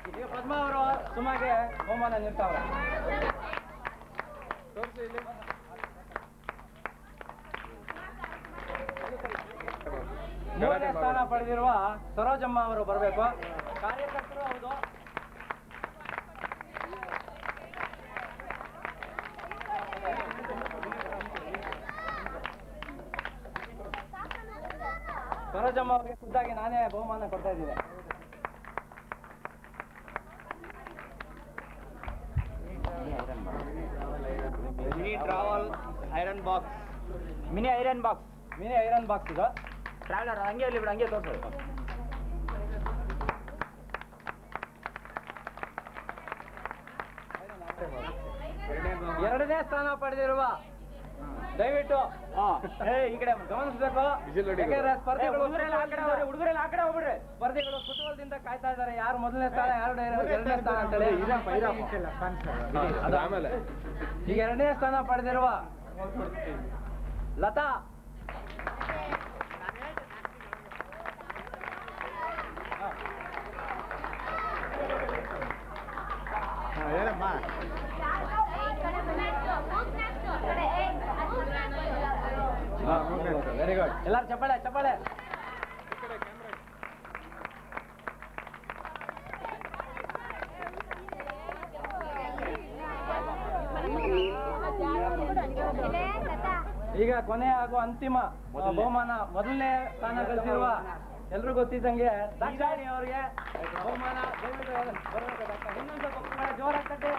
ಈಗ ಪದ್ಮಾ ಅವರು ಸುಮಾಗೆ ಬಹುಮಾನ ನೀಡ್ತಾವ್ರೆ. ಮೂರನೇ ಸ್ಥಾನ ಪಡೆದಿರುವ ಸರೋಜಮ್ಮ ಅವರು ಬರಬೇಕು. ಕಾರ್ಯಕರ್ತರು ಹೌದು. ಸರೋಜಮ್ಮ ಅವರಿಗೆ ಖುದ್ದಾಗಿ ನಾನೇ ಬಹುಮಾನ ಕೊಡ್ತಾ ಇದ್ದೀನಿ. Mini travel iron box, mini iron box ಇದು ಟ್ರಾವೆಲರ್. ಹಂಗೆ ಇಲ್ಲಿ ಬಿಡು, ಹಂಗೆ ತೋರಿಸೋದು. ಎರಡನೇ ಸ್ಥಾನ ಪಡೆದಿರುವ ದಯವಿಟ್ಟು ಈ ಕಡೆ ಗಮನಿಸಬೇಕು. ಸ್ಪರ್ಧೆಗಳು ಹುಡುಗರೆಲ್ಲ ಆ ಕಡೆ ಹೋಗ್ಬಿಡ್ರಿ. ಸ್ಪರ್ಧೆಗಳು ಕುತೂಹಲದಿಂದ ಕಾಯ್ತಾ ಇದ್ದಾರೆ, ಯಾರು ಮೊದಲನೇ ಸ್ಥಾನ, ಯಾರು ಎರಡನೇ ಸ್ಥಾನ ಅಂತೇಳಿ. ಈಗ ಎರಡನೇ ಸ್ಥಾನ ಪಡೆದಿರುವ ಲತಾ. ಹೇಳಮ್ಮ. Very good. ಎಲ್ಲರೂ ಚಪ್ಪಾಳೆ ಚಪ್ಪಾಳೆ. ಈಗ ಕೊನೆ ಹಾಗೂ ಅಂತಿಮ ಬಹುಮಾನ ಮೊದಲನೇ ಸ್ಥಾನ ಗಳಿಸಿರುವ ಎಲ್ರು ಗೊತ್ತಿದ್ದಂಗೆ ದಾಕ್ಷಾಯಿಣಿ ಅವರಿಗೆ ಬಹುಮಾನ. ಇನ್ನೊಂದು ಸ್ವಲ್ಪ ಜೋರಾಗ್ತದೆ.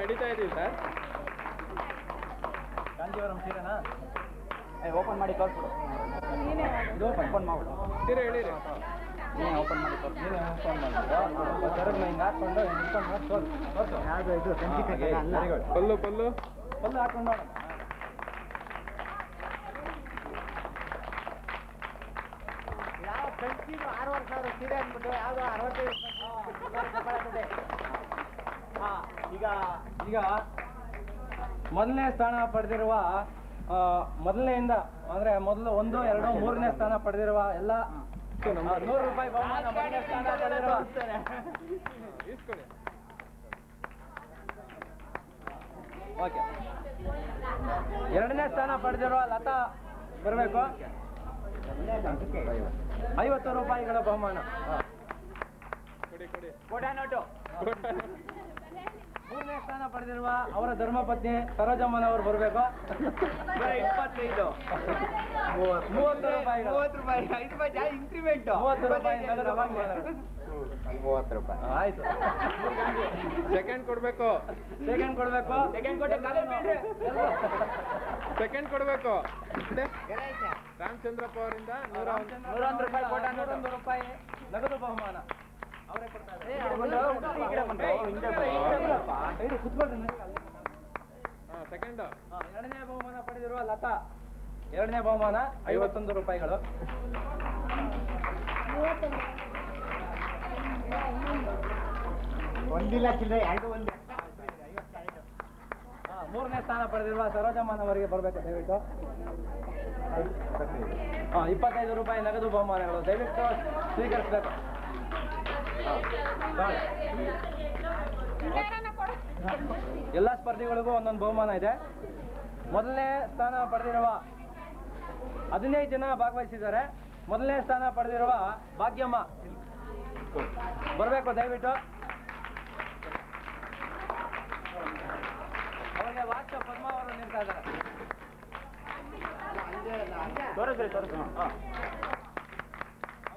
ಹಿಡಿತಾ ಇದೀವಿ ಸರ್. ಗಾಂಧಿವರಂ ಸೀರೆನಾ ಓಪನ್ ಮಾಡಿ ತೋರಿಸ್ಬಿಡು. ಇದು ಓಪನ್ ಮಾಡ್ಬಿಡು. ಸೀರೆ ಹೇಳಿರಿ. ನೀನೇ ಓಪನ್ ಮಾಡಿ ತೋರಿಸಿ. ನೀನೇ ಓಪನ್ ಮಾಡಿಬಿಟ್ಟು ಸೆರಗ್ನ ಹಿಂಗೆ ಹಾಕ್ಕೊಂಡು ನಿಂತ್ಕೊಂಡು ಮಾಡಿ ತೋರಿಸು. ಯಾವುದು ಇದು ವೆರಿ ಗುಡ್. ಪಲ್ಲು ಪಲ್ಲು ಪಲ್ಲು ಹಾಕೊಂಡು ನೋಡೋಣ. ಯಾವ ಕಂಚಿದು 6,000 ಸೀರೆ ಅಂದ್ಬಿಟ್ಟು ಯಾವುದೋ 65 ಈಗ ಮೊದಲನೇ ಸ್ಥಾನ ಪಡೆದಿರುವ ಮೊದಲನೆಯಿಂದ ಅಂದ್ರೆ ಮೊದಲು 1, 2, 3ನೇ ಸ್ಥಾನ ಪಡೆದಿರುವ ಎಲ್ಲ 100 ರೂಪಾಯಿ ಬಹುಮಾನ ಮೊದಲನೇ ಸ್ಥಾನ ಪಡೆದಿರುವ. ಓಕೆ. ಎರಡನೇ ಸ್ಥಾನ ಪಡೆದಿರುವ ಲತಾ ಬರಬೇಕು. 50 ರೂಪಾಯಿಗಳ ಬಹುಮಾನ. ಕೋಟಾ ನೋಟು. ಮೂರನೇ ಸ್ಥಾನ ಪಡೆದಿರುವ ಅವರ ಧರ್ಮಪತ್ನಿ ಸರೋಜಮ್ಮನವರು ಬರಬೇಕು. 25 30 ರೂಪಾಯಿ. 30 ರೂಪಾಯಿ ನಗದು ಬಹುಮಾನ. 30 ರೂಪಾಯಿ ಆಯ್ತು. ಸೆಕೆಂಡ್ ಕೊಡ್ಬೇಕು. ಸೆಕೆಂಡ್ ಕೊಡ್ಬೇಕು. ಸೆಕೆಂಡ್ ಕೊಟ್ಟೆ ಸೆಕೆಂಡ್ ಕೊಡ್ಬೇಕು. ರಾಮಚಂದ್ರಪ್ಪ ಅವರಿಂದ 101 ರೂಪಾಯಿ ಕೋಟಾ. 101 ರೂಪಾಯಿ ನಗದು ಬಹುಮಾನ ಅವರೇ ಕೊಡ್ತಾರೆ. ಸೆಕೆಂಡ್ ಎರಡನೇ ಬಹುಮಾನ ಪಡೆದಿರುವ ಲತಾ. ಎರಡನೇ ಬಹುಮಾನ 51 ರೂಪಾಯಿಗಳು. ಮೂರನೇ ಸ್ಥಾನ ಪಡೆದಿರುವ ಸರೋಜಮ್ಮನವರಿಗೆ ಬರಬೇಕು ದಯವಿಟ್ಟು. 25 ರೂಪಾಯಿ ನಗದು ಬಹುಮಾನಗಳು ದಯವಿಟ್ಟು ಸ್ವೀಕರಿಸಬೇಕು. ಎಲ್ಲ ಸ್ಪರ್ಧಿಗಳಿಗೂ ಒಂದೊಂದು ಬಹುಮಾನ ಇದೆ. ಮೊದಲನೇ ಸ್ಥಾನ ಪಡೆದಿರುವ 15 ಜನ ಭಾಗವಹಿಸಿದ್ದಾರೆ. ಮೊದಲನೇ ಸ್ಥಾನ ಪಡೆದಿರುವ ಭಾಗ್ಯಮ್ಮ ಬರಬೇಕು ದಯವಿಟ್ಟು. ಅವರಿಗೆ ವಾಚ್ ಪದ್ಮಾ ಅವರು ನೀಡ್ತಾ ಇದ್ದಾರೆ. ತೋರಿಸ್ರಿ ತೋರಿಸಿ.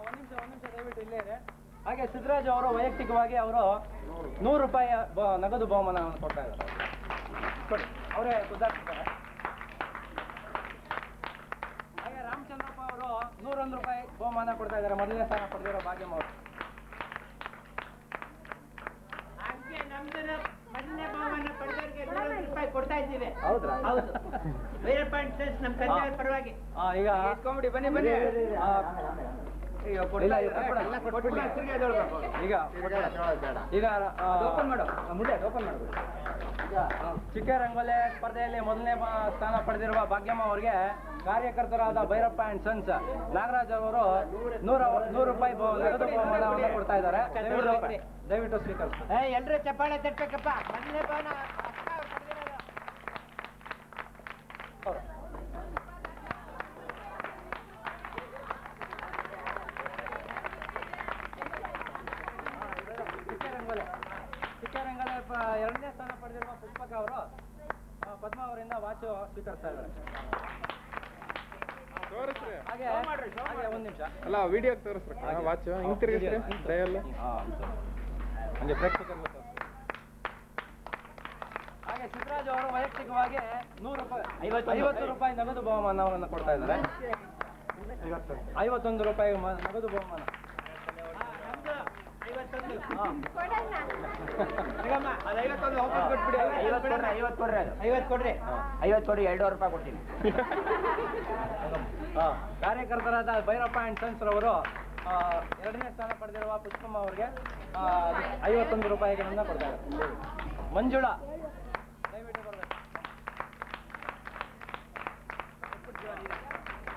ಒಂದು ನಿಮಿಷ ದಯವಿಟ್ಟು ಇಲ್ಲೇ ಇದೆ. ಹಾಗೆ ಸಿದ್ದರಾಜ್ ಅವರು ವೈಯಕ್ತಿಕವಾಗಿ ಅವರು 100 ರೂಪಾಯಿ ನಗದು ಬಹುಮಾನವನ್ನು ಕೊಡ್ತಾ ಇದ್ದಾರೆ. ಕೊಡಿ, ಅವರೇ ಖುದ್ದಾಗ್ತಿದ್ದಾರೆ. ಹಾಗೆ ರಾಮಚಂದ್ರಪ್ಪ ಅವರು 101 ರೂಪಾಯಿ ಬಹುಮಾನ ಕೊಡ್ತಾ ಇದ್ದಾರೆ. ಮೊದಲನೇ ಸ್ಥಾನ ಪಡೆದಿರೋ ಭಾಗ್ಯಮ್ಮ ಅವರು. ಮೊದಲನೇ ಬಹುಮಾನ ಪಡೆದವರಿಗೆ 101 ರೂಪಾಯಿ ಕೊಡ್ತಾ ಇದ್ದೀವಿ. ಹೌದ್ರಾ? ಹೌದು. ವೀರಪ್ಪ ಅಂಡ್ ಸನ್ಸ್ ನಮ್ಮ ತಂದೆಯವರ ಪರವಾಗಿ. ಈಗ ಇಟ್ಕೊಂಬಿಡಿ, ಬನ್ನಿ ಬನ್ನಿ. ಇಲ್ಲ, ಕೊಟ್ಬಿಡಿ. ಈಗ ಈಗ ಓಪನ್ ಮಾಡು, ಮುಡ್ಡೆ ಓಪನ್ ಮಾಡ್ಬಿಡು. ಚಿಕ್ಕ ರಂಗೋಲೆ ಸ್ಪರ್ಧೆಯಲ್ಲಿ ಮೊದಲನೇ ಸ್ಥಾನ ಪಡೆದಿರುವ ಭಾಗ್ಯಮ್ಮ ಅವರಿಗೆ ಕಾರ್ಯಕರ್ತರಾದ ಭೈರಪ್ಪ ಅಂಡ್ ಸನ್ಸ್ ನಾಗರಾಜ್ ಅವರು 100 ರೂಪಾಯಿ ನಗದು ಬಹುಮಾನವನ್ನು ಕೊಡ್ತಾ ಇದ್ದಾರೆ. ದಯವಿಟ್ಟು ಸ್ವೀಕರಿಸಿ. ಎಲ್ರೂ ಚಪ್ಪಾಳೆ ತಟ್ಟಬೇಕಪ್ಪ. ಮೊದಲನೇ ಬಹುಮಾನ ಚಿಕ್ಕರಂಗಲ 2ನೇ ಸ್ಥಾನ ಪಡೆದಿರುವ ಪುಷ್ಪಕ ಅವರು ಪದ್ಮ ಅವರಿಂದ ವಾಚು ಸ್ವೀಕರಿಸ್ತಾ ಇದ್ದಾರೆ. ಹಾಗೆ ಒಂದು ನಿಮಿಷ ಅಲ್ಲ, ವಿಡಿಯೋ ತೋರಿಸ್ರಿ ವಾಚ್ ಹಿಂಗ್ ತಿರುಗಿಸ್ರಿ ದಯಲ್ಲ. ಹಂಗೆ ಪ್ರೇಕ್ಷಕರಿಗೆ ಹಾಗೆ ಸಿದ್ದರಾಜ್ ಅವರು ವೈಯಕ್ತಿಕವಾಗಿ 50 ರೂಪಾಯಿ ನಗದು ಬಹುಮಾನವನ್ನು ಕೊಡ್ತಾ ಇದ್ದಾರೆ. 51 ರೂಪಾಯಿ ನಗದು ಬಹುಮಾನ. 50 ಕೊಡ್ರಿ. 2 ರೂಪಾಯಿ ಕೊಡ್ತೀನಿ. ಕಾರ್ಯಕರ್ತರಾದ ಭೈರಪ್ಪ ಅಂಡ್ ಸನ್ಸ್ ರವರು 2ನೇ ಸ್ಥಾನ ಪಡೆದಿರುವ ಪುಷ್ಪಮ್ಮ ಅವರಿಗೆ 51 ರೂಪಾಯಿಗಳನ್ನು ಕೊಡ್ತಾ ಇದ್ದಾರೆ. ಮಂಜುಳಾ ದಯವಿಟ್ಟು ಬರಬೇಕು.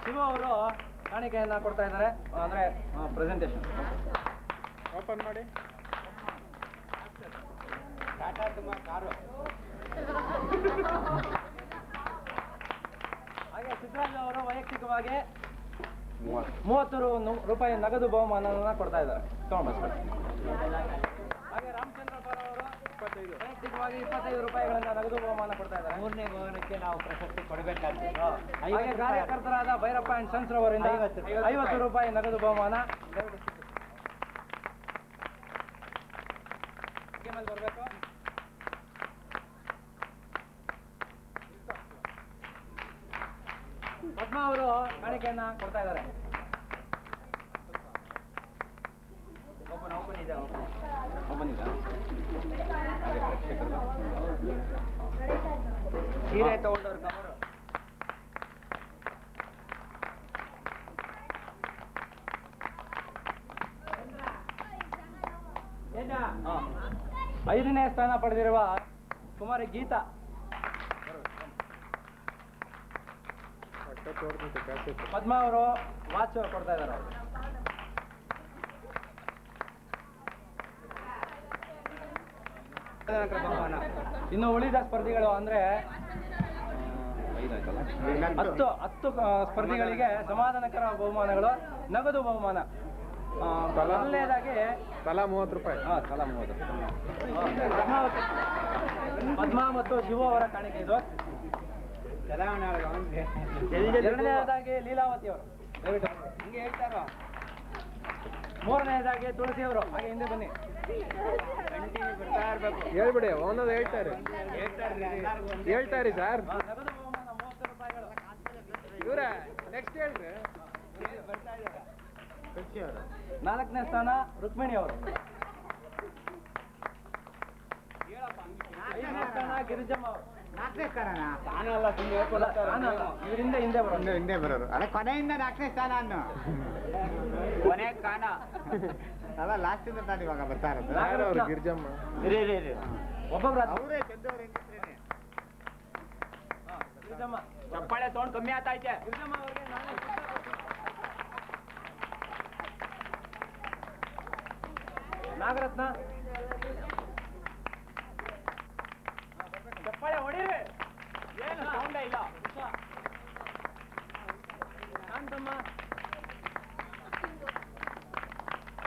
ಶಿವ ಅವರು ಕಾಣಿಕೆಯನ್ನ ಕೊಡ್ತಾ ಇದ್ದಾರೆ, ಅಂದ್ರೆ ಪ್ರೆಸೆಂಟೇಷನ್. ಓಪನ್ ಮಾಡಿ. ಹಾಗೆ ಸಿದ್ದರಾಜ್ ಅವರು ವೈಯಕ್ತಿಕವಾಗಿ 30 ರೂಪಾಯಿ ನಗದು ಬಹುಮಾನವನ್ನು ಕೊಡ್ತಾ ಇದ್ದಾರೆ. ತಗೊಂಡ್ಬರ್ತಾರೆ. ಹಾಗೆ ರಾಮಚಂದ್ರಪ್ಪ ಅವರು ವೈಯಕ್ತಿಕವಾಗಿ 25 ರೂಪಾಯಿಗಳಿಂದ ನಗದು ಬಹುಮಾನ ಕೊಡ್ತಾ ಇದ್ದಾರೆ. 3ನೇ ಬಹುಮಾನಕ್ಕೆ ನಾವು ಪ್ರಶಸ್ತಿ ಕೊಡಬೇಕಾಗ್ತದೆ. ಹಾಗೆ ಕಾರ್ಯಕರ್ತರಾದ ಭೈರಪ್ಪ ಅಂಡ್ ಸನ್ಸ್ ರವರಿಂದ 50 ರೂಪಾಯಿ ನಗದು ಬಹುಮಾನ. ಬರಬೇಕು. ಪದ್ಮ ಅವರು ಕಾಣಿಕೆಯನ್ನ ಕೊಡ್ತಾ ಇದ್ದಾರೆ. ಸೀರೆ ತಗೊಂಡವ್ರು ಕವರು. ಏನ 5ನೇ ಸ್ಥಾನ ಪಡೆದಿರುವ ಕುಮಾರಿ ಗೀತಾ ಪದ್ಮ ಅವರು ವಾಚ್ ಕೊಡ್ತಾ ಇದ್ದಾರೆ. ಇನ್ನು ಉಳಿದ ಸ್ಪರ್ಧಿಗಳು ಅಂದ್ರೆ 10 ಸ್ಪರ್ಧಿಗಳಿಗೆ ಸಮಾಧಾನಕರ ಬಹುಮಾನಗಳು, ನಗದು ಬಹುಮಾನ. ಮೊದಲನೇದಾಗಿ ತಲಾ 30 ರೂಪಾಯಿ. ತಲಾ 30. ಪದ್ಮ ಮತ್ತು ಶಿವ ಅವರ ಕಾಣಿಕೆ ಇದು. ಎರಡನೇದಾಗಿ ಲೀಲಾವತಿ ಅವರು ದಯವಿಟ್ಟು ಹಿಂಗೆ ಹೇಳ್ತಾರ. 3ನೇದಾಗಿ ತುಳಸಿ ಅವರು ಹಾಗೆ ಹಿಂದೆ ಬನ್ನಿ. ಹೇಳ್ಬಿಡಿ, ಒಂದೊಂದು ಹೇಳ್ತಾರೆ ಸರ್. ನಗದು ಬಹುಮಾನ 30 ರೂಪಾಯಿಗಳು. ಇವ್ರ ನೆಕ್ಸ್ಟ್ ಹೇಳ್ರಿ. 4ನೇ ಸ್ಥಾನ ರುಕ್ಮಿಣಿ ಅವರು. 5ನೇ ಸ್ಥಾನ ಗಿರಿಜಮ್ಮ ಅವರು. 4ನೇ ಸ್ಥಾನ ಇವರಿಂದ ಹಿಂದೆ ಬರೋರು. ಅಲ್ಲ, ಕೊನೆಯಿಂದ 4ನೇ ಸ್ಥಾನ ಅನ್ನು ಕೊನೆ ಕಾಣ ಅಲ್ಲ, ಲಾಸ್ಟ್ ಇಂದ ನಾನು ಇವಾಗ ಬರ್ತಾ ಇರೋದು. ಯಾರು ಅವ್ರು? ಗಿರಿಜಮ್ಮ. ಒಬ್ಬೊಬ್ರು ಅವರೇ ಚಂದವ್ರ ಗಿರಿಜಮ್ಮ ಚಪ್ಪಾಳೆ ತಗೊಂಡು ಕಮ್ಮಿ ಆಗ್ತೈತೆ. ಗಿರಿಜಮ್ಮ ಅವರಿಗೆ ನಾಗರತ್ನ ಚಪ್ಪಾಳೆ ಹೊಡೀರಿ. ಏನು ಸೌಂಡೇ ಇಲ್ಲ. ಶಾಂತಮ್ಮ,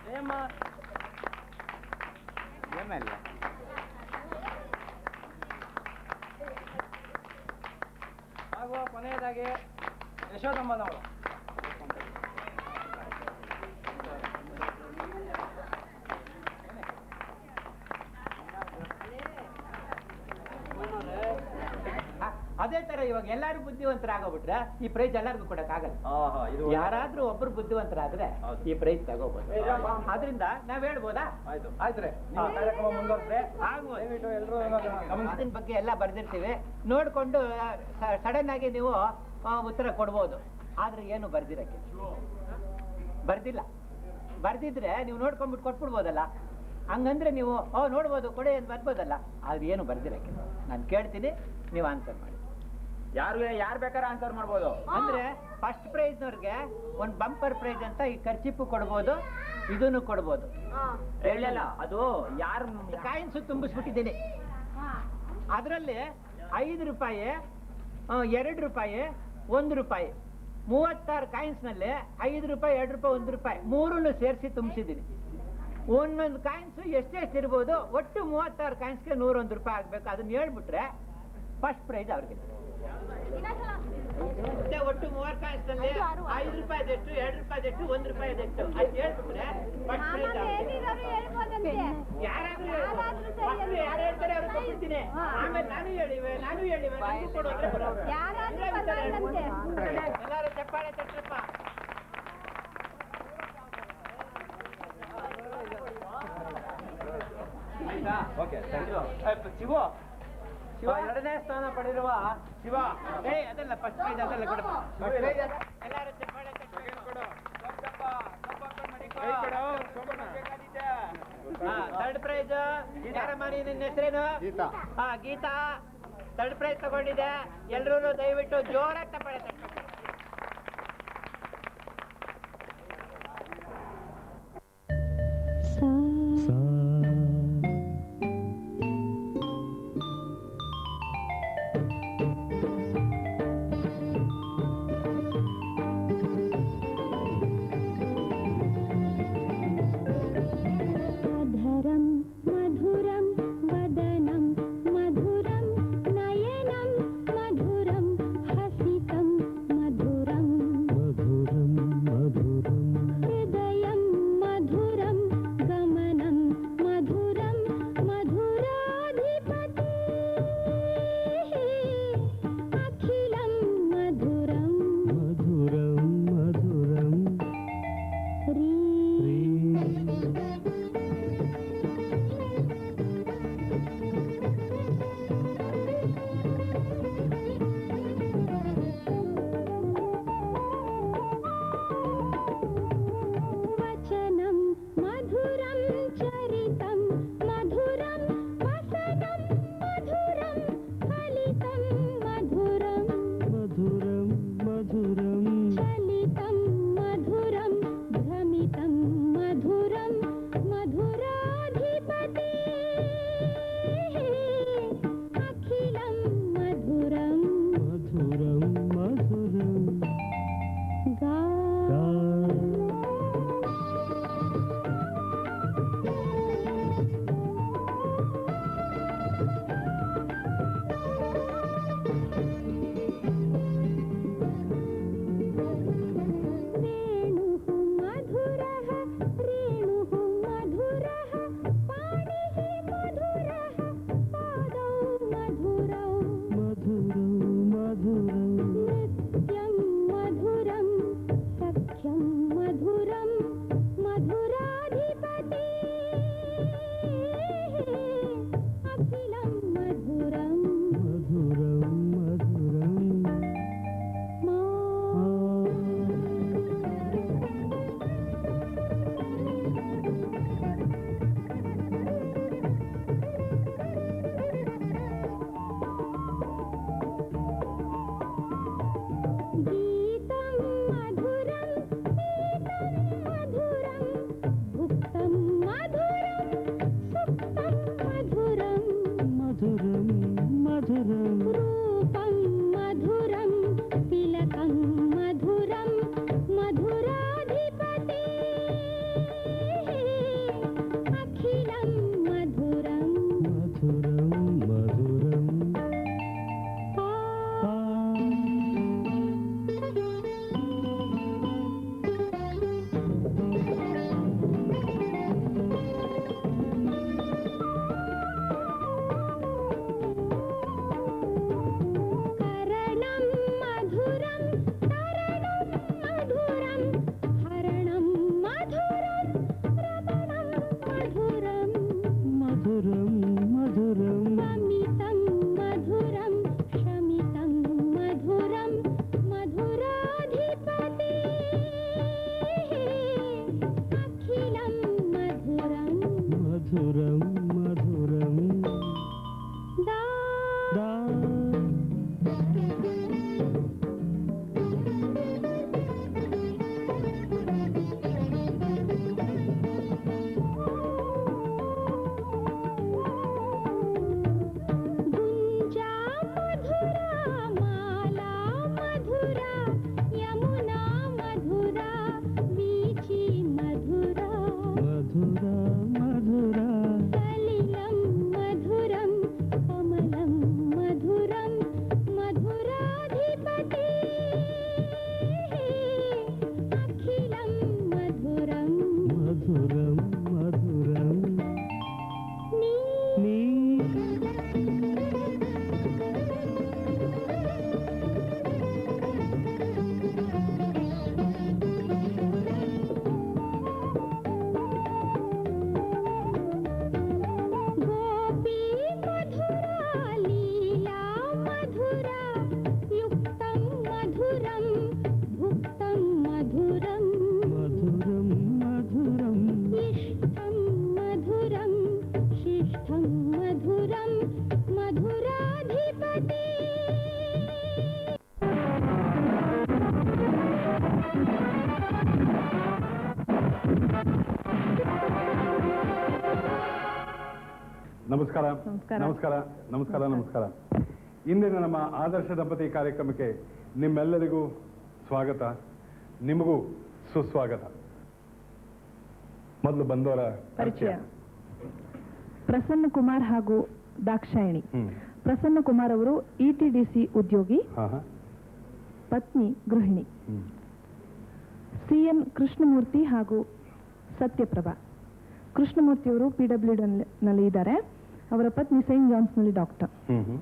ಜಯಮ್ಮ, ಏನಿಲ್ಲ. ಹಾಗೂ ಕೊನೆಯದಾಗಿ ಯಶೋದಮ್ಮನವರು. ಅದೇ ತರ ಇವಾಗ ಎಲ್ಲಾರು ಬುದ್ಧಿವಂತರಾಗೋಗ್ಬಿಟ್ರೆ ಈ ಪ್ರೈಸ್ ಎಲ್ಲರಿಗೂ ಕೊಡಕ್ಕಾಗಲ್ಲ. ಯಾರಾದ್ರೂ ಒಬ್ರು ಬುದ್ಧಿವಂತರಾದ್ರೆ ಈ ಪ್ರೈಸ್ ತಗೋಬಹುದು. ಆದ್ರಿಂದ ನಾವ್ ಹೇಳ್ಬೋದಾ? ಆಯ್ತ್ರಿ, ಕಾರ್ಯಕ್ರಮ ಮುಂದುವರೆದ್ರೆ ದಯವಿಟ್ಟು ಎಲ್ಲರೂ ಅದನ್ನ ಬಗ್ಗೆ ಎಲ್ಲ ಬರ್ದಿರ್ತೀವಿ, ನೋಡ್ಕೊಂಡು ಸಡನ್ ಆಗಿ ನೀವು ಉತ್ತರ ಕೊಡ್ಬೋದು. ಆದ್ರೆ ಏನು ಬರ್ದಿರಕ್ಕೆ ಬರ್ದಿಲ್ಲ. ಬರ್ದಿದ್ರೆ ನೀವು ನೋಡ್ಕೊಂಡ್ಬಿಟ್ಟು ಕೊಟ್ಬಿಡ್ಬೋದಲ್ಲ. ಹಂಗಂದ್ರೆ ನೀವು ನೋಡ್ಬೋದು ಕೊಡೆ ಅಂತ ಬರ್ಬೋದಲ್ಲ. ಆದ್ರೆ ಏನು ಬರ್ದಿರಕ್ಕೆ ನಾನು ಕೇಳ್ತೀನಿ, ನೀವು ಆನ್ಸರ್ ಮಾಡಿ. ಯಾರು ಬೇಕಾದ್ರೆ ಆನ್ಸರ್ ಮಾಡ್ಬೋದು. ಅಂದ್ರೆ ಫಸ್ಟ್ ಪ್ರೈಸ್ನವ್ರಿಗೆ ಒಂದು ಬಂಪರ್ ಪ್ರೈಸ್ ಅಂತ ಈ ಖರ್ಚಿಪ್ಪು ಕೊಡ್ಬೋದು, ಇದನ್ನು ಕೊಡ್ಬೋದು. ಹೇಳಲ್ಲ ಅದು ಯಾರು ಕಾಯಿನ್ಸು ತುಂಬಿಸ್ಬಿಟ್ಟಿದ್ದೀನಿ. ಅದರಲ್ಲಿ 5 ರೂಪಾಯಿ, 2 ರೂಪಾಯಿ, 1 ರೂಪಾಯಿ, 36 ಕಾಯಿನ್ಸ್ನಲ್ಲಿ 5 ರೂಪಾಯಿ, 2 ರೂಪಾಯಿ, 1 ರೂಪಾಯಿ ಮೂರನ್ನು ಸೇರಿಸಿ ತುಂಬಿಸಿದ್ದೀನಿ. ಒಂದೊಂದು ಕಾಯಿನ್ಸು ಎಷ್ಟೆಷ್ಟು ಇರ್ಬೋದು, ಒಟ್ಟು 36 ಕಾಯಿನ್ಸ್ಗೆ 101 ರೂಪಾಯಿ ಆಗ್ಬೇಕು. ಅದನ್ನ ಹೇಳ್ಬಿಟ್ರೆ ಫಸ್ಟ್ ಪ್ರೈಸ್ ಅವ್ರಿಗೆ. ಒಟ್ಟು 3 ಕಾಯಿನ್ಸ್ನಲ್ಲಿ 5 ರೂಪಾಯಿದೆಷ್ಟು, 2 ರೂಪಾಯಿದೆಷ್ಟು, 1 ರೂಪಾಯಿದೆಷ್ಟು ಅಷ್ಟು ಹೇಳ್ಬಿಟ್ರೆ ಫಸ್ಟ್ ಪ್ರೈಸ್. ಯಾರು ಹೇಳ್ತಾರೆ ಅವ್ರಿಗೆ ಕೊಡ್ತೀನಿ. ಆಮೇಲೆ ನಾನು ಹೇಳಿವೆ ನನಗೂ ಕೊಡೋದ್ರೆ ಬರೋದು. ಎಲ್ಲರೂ ಚಪ್ಪಾಳೆ ತಟ್ಟಪ್ಪ. ಓಕೆ ಶಿವ ಎರಡನೇ ಸ್ಥಾನ ಪಡೆದಿರುವ ಶಿವ. ಅದೆಲ್ಲ ಫಸ್ಟ್ ಪ್ರೈಸ್ ಅದೆಲ್ಲ ಕೊಡಪ್ಪ. ಎಲ್ಲರೂ ಚಪ್ಪಾಳೆ ಥರ್ಡ್ ಪ್ರೈಸ್ ಯಾರಮ್ಮ ನಿನ್ನ ಹೆಸರೇನು? ಗೀತಾ ಥರ್ಡ್ ಪ್ರೈಸ್ ತಗೊಂಡಿದೆ. ಎಲ್ರೂ ದಯವಿಟ್ಟು ಜೋರಾಗಿ ಚಪ್ಪಾಳೆ ತಟ್ಟಬೇಕು. ನಮಸ್ಕಾರ ನಮಸ್ಕಾರ. ನಮಸ್ಕಾರ ನಮಸ್ಕಾರ ನಮಸ್ಕಾರ ಇಂದಿನ ನಮ್ಮ ಆದರ್ಶ ದಂಪತಿ ಕಾರ್ಯಕ್ರಮಕ್ಕೆ ನಿಮ್ಮೆಲ್ಲರಿಗೂ ಸ್ವಾಗತ, ನಿಮಗೂ ಸುಸ್ವಾಗತ. ಮೊದಲು ಬಂದವರ ಪರಿಚಯ. ಪ್ರಸನ್ನ ಕುಮಾರ್ ಹಾಗೂ ದಾಕ್ಷಾಯಿಣಿ. ಹ್ಮ್. ಪ್ರಸನ್ನ ಕುಮಾರ್ ಅವರು ETDC ಉದ್ಯೋಗಿ, ಹಾ ಹಾ ಪತ್ನಿ ಗೃಹಿಣಿ. ಹ್ಮ್. CN ಕೃಷ್ಣಮೂರ್ತಿ ಹಾಗೂ ಸತ್ಯಪ್ರಭಾ. ಕೃಷ್ಣಮೂರ್ತಿಯವರು PWD ನಲ್ಲಿ ಇದ್ದಾರೆ. ಅವರ ಪತ್ನಿ ಸೈಂಟ್ ಜಾನ್ಸ್ ನಲ್ಲಿ ಡಾಕ್ಟರ್. ಹ್ಮ್ ಹ್ಮ್.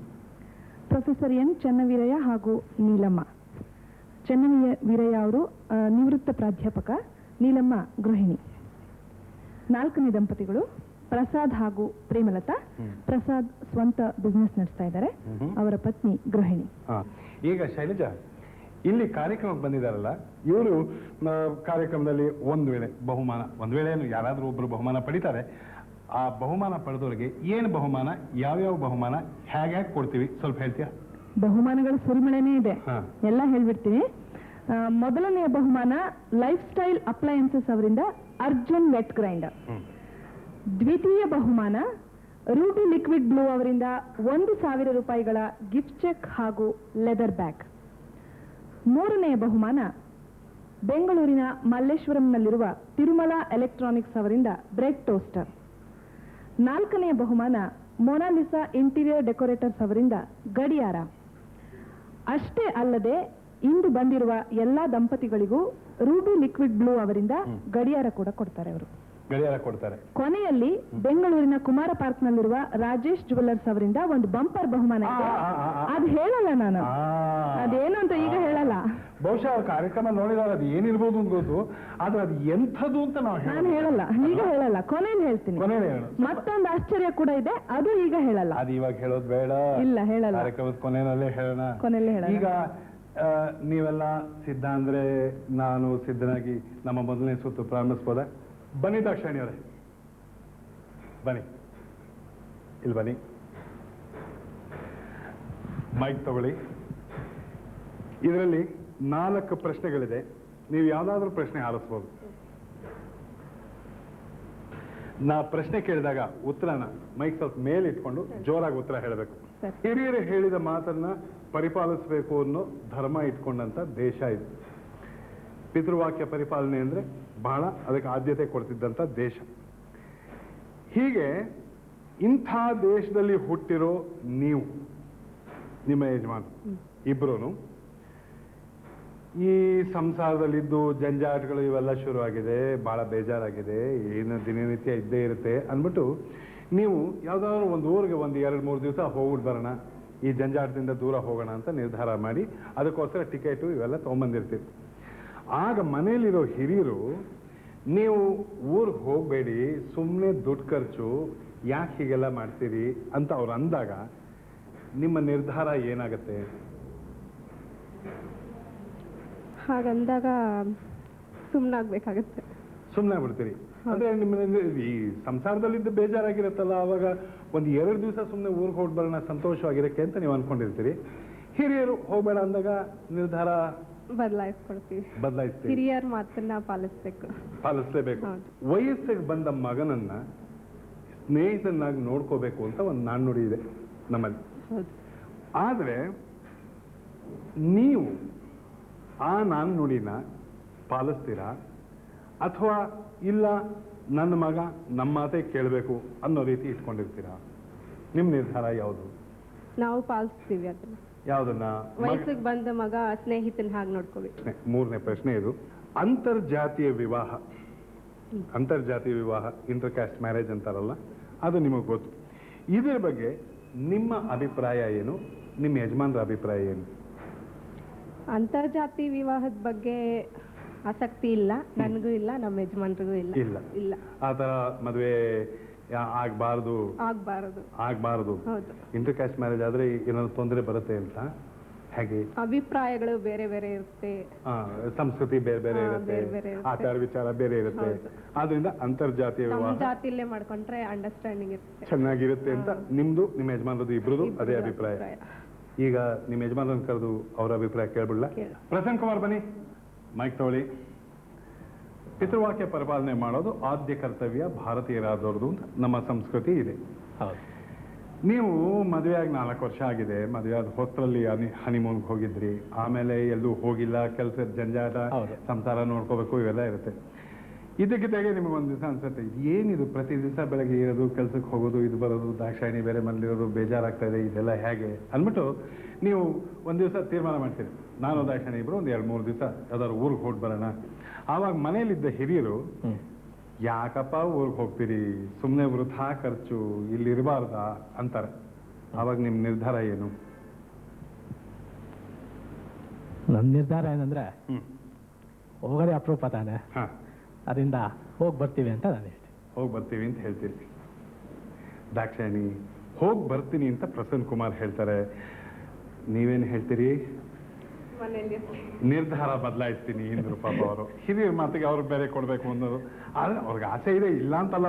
ಪ್ರೊಫೆಸರ್ ಎನ್ ಚೆನ್ನವೀರಯ್ಯ ಹಾಗೂ ನೀಲಮ್ಮ. ಚೆನ್ನವೀರಯ್ಯ ಅವರು ನಿವೃತ್ತ ಪ್ರಾಧ್ಯಾಪಕ, ನೀಲಮ್ಮ ಗೃಹಿಣಿ. ನಾಲ್ಕನೇ ದಂಪತಿಗಳು ಪ್ರಸಾದ್ ಹಾಗೂ ಪ್ರೇಮಲತಾ. ಪ್ರಸಾದ್ ಸ್ವಂತ ಬಿಸ್ನೆಸ್ ನಡೆಸ್ತಾ ಇದ್ದಾರೆ. ಅವರ ಪತ್ನಿ ಗೃಹಿಣಿ. ಹಾ, ಈಗ ಶೈಲಜಾ ಇಲ್ಲಿ ಕಾರ್ಯಕ್ರಮಕ್ಕೆ ಬಂದಿದ್ದಾರಲ್ಲ, ಇವರು ಕಾರ್ಯಕ್ರಮದಲ್ಲಿ ಒಂದು ವೇಳೆ ಯಾರಾದರೂ ಒಬ್ಬರು ಬಹುಮಾನ ಪಡಿತಾರೆ. ಆ ಬಹುಮಾನ ಪಡೆದವರಿಗೆ ಏನು ಬಹುಮಾನ, ಯಾವ್ಯಾವ ಬಹುಮಾನ, ಹೇಗೆ ಕೊಡ್ತೀವಿ ಸ್ವಲ್ಪ ಹೇಳ್ತೀಯಾ? ಬಹುಮಾನಗಳ ಸುರಿಮಳೆನೇ ಇದೆ, ಹಾ. ಎಲ್ಲ ಹೇಳ್ಬಿಡ್ತೀನಿ. ಮೊದಲನೆಯ ಬಹುಮಾನ ಲೈಫ್ ಸ್ಟೈಲ್ ಅಪ್ಲಯನ್ಸಸ್ ಅವರಿಂದ ಅರ್ಜುನ್ ವೆಟ್ ಗ್ರೈಂಡರ್. ದ್ವಿತೀಯ ಬಹುಮಾನ ರೂಬಿ ಲಿಕ್ವಿಡ್ ಬ್ಲೂ ಅವರಿಂದ 1,000 ರೂಪಾಯಿಗಳ ಗಿಫ್ಟ್ ಚೆಕ್ ಹಾಗೂ ಲೆದರ್ ಬ್ಯಾಗ್. ಮೂರನೆಯ ಬಹುಮಾನ ಬೆಂಗಳೂರಿನ ಮಲ್ಲೇಶ್ವರಂನಲ್ಲಿರುವ ತಿರುಮಲ ಎಲೆಕ್ಟ್ರಾನಿಕ್ಸ್ ಅವರಿಂದ ಬ್ರೆಡ್ ಟೋಸ್ಟರ್. ನಾಲ್ಕನೆಯ ಬಹುಮಾನ ಮೊನಾಲಿಸಾ ಇಂಟೀರಿಯರ್ ಡೆಕೋರೇಟರ್ಸ್ ಅವರಿಂದ ಗಡಿಯಾರ. ಅಷ್ಟೇ ಅಲ್ಲದೆ ಇಂದು ಬಂದಿರುವ ಎಲ್ಲಾ ದಂಪತಿಗಳಿಗೂ ರೂಬಿ ಲಿಕ್ವಿಡ್ ಬ್ಲೂ ಅವರಿಂದ ಗಡಿಯಾರ ಕೂಡ ಕೊಡ್ತಾರೆ ಅವರು. ಗಡಿಯಾರ ಕೊಡ್ತಾರೆ. ಕೊನೆಯಲ್ಲಿ ಬೆಂಗಳೂರಿನ ಕುಮಾರ ಪಾರ್ಕ್ ನಲ್ಲಿರುವ ರಾಜೇಶ್ ಜುವೆಲ್ಲರ್ಸ್ ಅವರಿಂದ ಒಂದು ಬಂಪರ್ ಬಹುಮಾನ ಇದೆ. ಅದು ಹೇಳಲ್ಲ ನಾನು, ಅದೇನು ಅಂತ ಈಗ ಹೇಳಲ್ಲ. ಬಹುಶಃ ಅವ್ರ ಕಾರ್ಯಕ್ರಮ ನೋಡಿದಾಗ ಅದು ಏನಿರ್ಬೋದು ಅಂತ ಗೊತ್ತು, ಆದ್ರೆ ಅದು ಎಂಥದ್ದು ಅಂತ ನಾನು ಹೇಳಲ್ಲ, ಈಗ ಹೇಳಲ್ಲ, ಕೊನೆಯಲ್ಲಿ ಹೇಳ್ತೀನಿ. ಮತ್ತೊಂದು ಆಶ್ಚರ್ಯ ಕೂಡ ಇದೆ, ಅದು ಈಗ ಹೇಳಲ್ಲ. ಅದು ಇವಾಗ ಹೇಳೋದು ಬೇಡ, ಇಲ್ಲ ಹೇಳಲ್ಲ, ಕಾರ್ಯಕ್ರಮದ ಕೊನೆಯಲ್ಲೇ ಹೇಳೋಣ. ಕೊನೆಯಲ್ಲೇ ಹೇಳೋಣ. ಈಗ ನೀವೆಲ್ಲ ಸಿದ್ಧ ಅಂದ್ರೆ ನಾನು ಸಿದ್ಧನಾಗಿ ನಮ್ಮ ಮೊದಲನೇ ಸುತ್ತು ಪ್ರಾರಂಭಿಸ್ಬೋದ? ಬನ್ನಿ ದಾಕ್ಷಾಯಿಣಿ ಅವರೇ, ಬನ್ನಿ, ಇಲ್ಲಿ ಬನ್ನಿ, ಮೈಕ್ ತಗೊಳ್ಳಿ. ಇದರಲ್ಲಿ 4 ಪ್ರಶ್ನೆಗಳಿದೆ, ನೀವು ಯಾವ್ದಾದ್ರೂ ಪ್ರಶ್ನೆ ಆರಿಸ್ಬೋದು. ನಾ ಪ್ರಶ್ನೆ ಕೇಳಿದಾಗ ಉತ್ತರನ ಮೈಕ್ ಸ್ವಲ್ಪ ಮೇಲೆ ಇಟ್ಕೊಂಡು ಜೋರಾಗಿ ಉತ್ತರ ಹೇಳಬೇಕು. ಹಿರಿಯರು ಹೇಳಿದ ಮಾತನ್ನ ಪರಿಪಾಲಿಸಬೇಕು ಅನ್ನೋ ಧರ್ಮ ಇಟ್ಕೊಂಡಂತ ದೇಶ ಇದು. ಪಿತೃವಾಕ್ಯ ಪರಿಪಾಲನೆ ಅಂದ್ರೆ ಬಹಳ ಅದಕ್ಕೆ ಆದ್ಯತೆ ಕೊಡ್ತಿದ್ದಂತ ದೇಶ. ಹೀಗೆ ಇಂಥ ದೇಶದಲ್ಲಿ ಹುಟ್ಟಿರೋ ನೀವು, ನಿಮ್ಮ ಯಜಮಾನ ಇಬ್ರು ಈ ಸಂಸಾರದಲ್ಲಿದ್ದು ಜಂಜಾಟಗಳು ಇವೆಲ್ಲ ಶುರುವಾಗಿದೆ, ಬಹಳ ಬೇಜಾರಾಗಿದೆ, ಏನು ದಿನನಿತ್ಯ ಇದ್ದೇ ಇರುತ್ತೆ ಅಂದ್ಬಿಟ್ಟು ನೀವು ಯಾವ್ದಾದ್ರು ಒಂದು ಊರಿಗೆ ಒಂದು 2-3 ದಿವಸ ಹೋಗ್ಬಿಟ್ಟು ಬರೋಣ, ಈ ಜಂಜಾಟದಿಂದ ದೂರ ಹೋಗೋಣ ಅಂತ ನಿರ್ಧಾರ ಮಾಡಿ ಅದಕ್ಕೋಸ್ಕರ ಟಿಕೆಟು ಇವೆಲ್ಲ ತೊಗೊಂಬಂದಿರ್ತೀವಿ. ಆಗ ಮನೇಲಿರೋ ಹಿರಿಯರು ನೀವು ಊರಿಗೆ ಹೋಗಬೇಡಿ, ಸುಮ್ಮನೆ ದುಡ್ಡು ಖರ್ಚು, ಯಾಕೆ ಹೀಗೆಲ್ಲ ಮಾಡ್ತೀರಿ ಅಂತ ಅವ್ರು ಅಂದಾಗ ನಿಮ್ಮ ನಿರ್ಧಾರ ಏನಾಗತ್ತೆ? ಹಾಗಂದಾಗ ಸುಮ್ಮನಾಗ್ಬೇಕಾಗತ್ತೆ. ಸುಮ್ಮನೆ ಬಿಡ್ತೀರಿ ಅಂದ್ರೆ ನಿಮ್ಮ ಈ ಸಂಸಾರದಲ್ಲಿದ್ದು ಬೇಜಾರಾಗಿರುತ್ತಲ್ಲ, ಅವಾಗ ಒಂದು 2 ದಿವಸ ಸುಮ್ಮನೆ ಊರಿಗೆ ಹೋಗಿ ಬರೋಣ ಸಂತೋಷವಾಗಿರಕ್ಕೆ ಅಂತ ನೀವು ಅನ್ಕೊಂಡಿರ್ತೀರಿ. ಹಿರಿಯರು ಹೋಗ್ಬೇಡ ಅಂದಾಗ ನಿರ್ಧಾರ ಬದಲಾಯಿಸ್ಕೊಡ್ತೀವಿ. ಹಿರಿಯರ ಮಾತನ್ನ ಪಾಲಿಸ್ಲೇಬೇಕು. ವಯಸ್ಸಿಗೆ ಬಂದ ಮಗನನ್ನ ಸ್ನೇಹಿತನಾಗಿ ನೋಡ್ಕೋಬೇಕು ಅಂತ ಒಂದು ನಾಣ್ಣುಡಿ ಇದೆ ನಮ್ಮಲ್ಲಿ. ಆದ್ರೆ ನೀವು ಆ ನಾಣ್ಣುಡಿನ ಪಾಲಿಸ್ತೀರಾ ಅಥವಾ ಇಲ್ಲ ನನ್ನ ಮಗ ನಮ್ಮ ಮಾತೇ ಕೇಳಬೇಕು ಅನ್ನೋ ರೀತಿ ಇಟ್ಕೊಂಡಿರ್ತೀರಾ? ನಿಮ್ಮ ನಿರ್ಧಾರ ಯಾವುದು? ನಾವು ಪಾಲಿಸ್ತೀವಿ ಅದನ್ನ. ಯಾವ್ದನ್ನ? ವಯಸ್ಸಿಗೆ ಬಂದ ಮಗ ಸ್ನೇಹಿತನ ಹಾಗೆ ನೋಡ್ಕೋಬೇಕು. 3ನೇ ಪ್ರಶ್ನೆ ಇದು. ಅಂತರ್ಜಾತೀಯ ವಿವಾಹ, ಅಂತರ್ಜಾತೀಯ ವಿವಾಹ, ಇಂಟರ್ ಕ್ಯಾಸ್ಟ್ ಮ್ಯಾರೇಜ್ ಅಂತಾರಲ್ಲ, ಅದು ನಿಮಗೆ ಗೊತ್ತು. ಇದರ ಬಗ್ಗೆ ನಿಮ್ಮ ಅಭಿಪ್ರಾಯ ಏನು? ನಿಮ್ಮ ಯಜಮಾನರ ಅಭಿಪ್ರಾಯ ಏನು? ಅಂತರ್ಜಾತಿ ವಿವಾಹದ ಬಗ್ಗೆ ಆಸಕ್ತಿ ಇಲ್ಲ, ನನಗೂ ಇಲ್ಲ, ನಮ್ಮ ಯಜಮಾನ್ರಿಗೂ ಇಲ್ಲ. ಇಲ್ಲ ಆ ತರ ಮದುವೆ ಆಗ್ಬಾರ್ದು. ಇಂಟರ್ ಕ್ಯಾಸ್ಟ್ ಮ್ಯಾರೇಜ್ ಆದ್ರೆ ಏನಾದ್ರು ತೊಂದರೆ ಬರುತ್ತೆ ಅಂತ ಹೇಗೆ? ಅಭಿಪ್ರಾಯಗಳು ಬೇರೆ ಬೇರೆ ಇರುತ್ತೆ, ಸಂಸ್ಕೃತಿ ಬೇರೆ ಬೇರೆ ಇರುತ್ತೆ, ಆಚಾರ ವಿಚಾರ ಬೇರೆ ಇರುತ್ತೆ. ಆದ್ರಿಂದ ಅಂತರ್ಜಾತೀಯ ವಿವಾಹ ಜಾತಿಯಲ್ಲೇ ಮಾಡ್ಕೊಂಡ್ರೆ ಅಂಡರ್ಸ್ಟ್ಯಾಂಡಿಂಗ್ ಇರುತ್ತೆ, ಚೆನ್ನಾಗಿರುತ್ತೆ ಅಂತ ನಿಮ್ದು ನಿಮ್ಮ ಯಜಮಾನರದು ಇಬ್ರದು ಅದೇ ಅಭಿಪ್ರಾಯ. ಈಗ ನಿಮ್ಮ ಯಜಮಾನರನ್ನು ಕರೆದು ಅವರ ಅಭಿಪ್ರಾಯ ಕೇಳ್ಬಿಡ್ಲ? ಪ್ರಸನ್ನ ಕುಮಾರ್ ಬನ್ನಿ, ಮೈಕ್ ತಗೊಳ್ಳಿ. ಪಿತೃವಾಕ್ಯ ಪರಿಪಾಲನೆ ಮಾಡೋದು ಆದ್ಯ ಕರ್ತವ್ಯ ಭಾರತೀಯರಾದವ್ರದ್ದು ಅಂತ ನಮ್ಮ ಸಂಸ್ಕೃತಿ ಇದೆ. ನೀವು ಮದುವೆ ಆಗಿ 4 ವರ್ಷ ಆಗಿದೆ, ಮದುವೆ ಆದ ಹೊತ್ತರಲ್ಲಿ ಹನಿಮೂನ್ಗೆ ಹೋಗಿದ್ರಿ, ಆಮೇಲೆ ಎಲ್ಲೂ ಹೋಗಿಲ್ಲ, ಕೆಲಸದ ಜಂಜಾಟ, ಸಂಸಾರ ನೋಡ್ಕೋಬೇಕು, ಇವೆಲ್ಲ ಇರುತ್ತೆ. ಇದಕ್ಕಿದ್ದಾಗೆ ನಿಮಗೊಂದು ದಿವಸ ಅನ್ಸುತ್ತೆ, ಏನಿದು ಪ್ರತಿ ದಿವಸ ಬೆಳಗ್ಗೆ ಇರೋದು, ಕೆಲ್ಸಕ್ಕೆ ಹೋಗೋದು, ಇದು ಬರೋದು, ದಾಕ್ಷಾಯಣಿ ಬೇರೆ ಮನೇಲಿರೋದು, ಬೇಜಾರಾಗ್ತಾ ಇದೆ, ಇದೆಲ್ಲ ಹೇಗೆ ಅಂದ್ಬಿಟ್ಟು ನೀವು ಒಂದು ದಿವಸ ತೀರ್ಮಾನ ಮಾಡ್ತೀರಿ, ನಾನು ದಾಕ್ಷಾಯಣಿ ಇಬ್ಬರು ಒಂದು 2-3 ದಿವಸ ಯಾವ್ದಾದ್ರು ಊರಿಗೆ ಹೋಗಿ ಬರೋಣ. ಆವಾಗ ಮನೇಲಿದ್ದ ಹಿರಿಯರು, ಯಾಕಪ್ಪ ಊರಿಗೆ ಹೋಗ್ತೀರಿ, ಸುಮ್ಮನೆ ವೃಥಾ ಖರ್ಚು, ಇಲ್ಲಿ ಇರಬಾರ್ದ ಅಂತಾರೆ. ಆವಾಗ ನಿಮ್ಮ ನಿರ್ಧಾರ ಏನು? ನನ್ನ ನಿರ್ಧಾರ ಏನಂದ್ರೆ ಹೋಗೋದೇ ಅಪರೂಪ ತಾನೆ, ಅದರಿಂದ ಹೋಗಿ ಬರ್ತೀವಿ ಅಂತ ನಾನು ಹೇಳ್ತೀನಿ. ಹೋಗಿ ಬರ್ತೀವಿ ಅಂತ ಹೇಳ್ತೀರಿ. ದಾಕ್ಷಾಯಣಿ ಹೋಗಿ ಬರ್ತೀನಿ ಅಂತ ಪ್ರಸನ್ನ ಕುಮಾರ್ ಹೇಳ್ತಾರೆ, ನೀವೇನು ಹೇಳ್ತೀರಿ? ನಿರ್ಧಾರ ಬದಲಾಯಿಸ್ತೀನಿ ಇಂದ್ರು ಪಾಪ ಅವರು. ಹಿರಿಯರ ಮಾತಿಗೆ ಅವ್ರಿಗೆ ಬೇರೆ ಕೊಡಬೇಕು ಅನ್ನೋದು, ಅವ್ರಿಗೆ ಆಸೆ ಇದೆ, ಇಲ್ಲ ಅಂತಲ್ಲ.